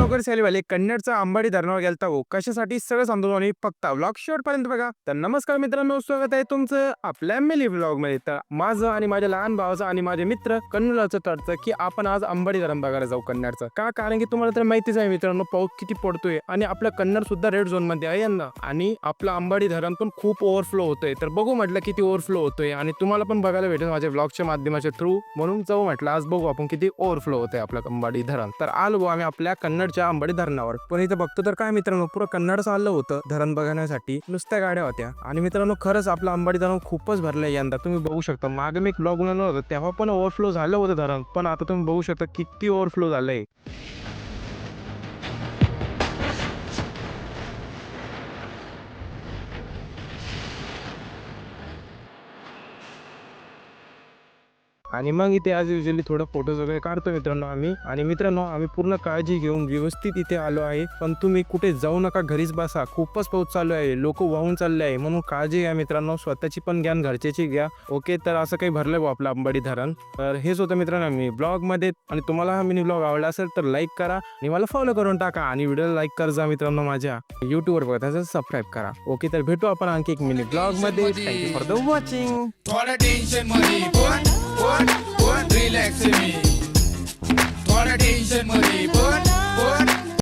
लवकर सेलिवाले कन्नडचा अंबाडी धरणावर गेलता हो कशासाठी सगळं समजून आणि फक्त व्लॉग शेवट पर्यंत बघा. तर नमस्कार मित्रांनो, स्वागत आहे तुमचं आपल्या मिली व्लॉग मध्ये. तर माझं आणि माझ्या लहान भावाचं आणि माझे मित्र कन्नडचं ठरतं की आपण आज अंबाडी धरण बघायला जाऊ कन्नडचं. का? कारण की तुम्हाला तर माहितीच आहे मित्रांनो, पाऊस किती पडतोय आणि आपलं कन्नड सुद्धा रेड झोन मध्ये आहे यंदा. आणि आपलं अंबाडी धरण पण खूप ओव्हरफ्लो होतोय. तर बघू म्हटलं किती ओव्हरफ्लो होतोय आणि तुम्हाला पण बघायला भेटेल माझ्या व्लॉगच्या माध्यमाच्या थ्रू. म्हणून जाऊ म्हटलं आज बघू आपण किती ओव्हरफ्लो होतोय आपलं अंबाडी धरण. तर आलो आम्ही आपल्या कन्नडच्या अंबाडी धरणावर. पण इथं बघतो तर काय मित्रांनो, पुरं कन्नड चाललं होतं धरण बघण्यासाठी, नुसत्या गाड्या होत्या. आणि मित्रांनो खरंच आपलं अंबाडी धरण खूपच भरलंय यंदा. तुम्ही बघू शकता, मागे मी एक ब्लॉग बनवलं होतं तेव्हा पण ओव्हरफ्लो झालं होतं धरण, पण आता तुम्ही बघू शकता किती ओव्हरफ्लो झालंय. आणि मग इथे आज युजली थोडं फोटोज वगैरे काढतो मित्रांनो आम्ही. आणि मित्रांनो आम्ही पूर्ण काळजी घेऊन व्यवस्थित इथे आलो आहे. पण तुम्ही कुठे जाऊ नका, घरीच बसा. खूपच पाऊस चालू आहे, लोक वाहून चालले आहे, म्हणून काळजी घ्या मित्रांनो. स्वतःची पण घ्या, घरच्याची घ्या. ओके, तर असं काही भरलंय भाऊ आपलं अंबाडी धरण. तर हेच होतं मित्रांनो मी ब्लॉग मध्ये. आणि तुम्हाला हा मिनी ब्लॉग आवडला असेल तर लाईक करा आणि मला फॉलो करून टाका. आणि व्हिडिओला लाईक कर जा मित्रांनो. माझ्या युट्यूबवर बघा तर सबस्क्राईब करा. ओके, तर भेटू आपण आणखी एक मिनी ब्लॉग मध्ये. Thank you for the watching. थोड़ा टेंशन मध्ये पण रिलॅक्स मी. थोड़ा टेंशन मध्ये पण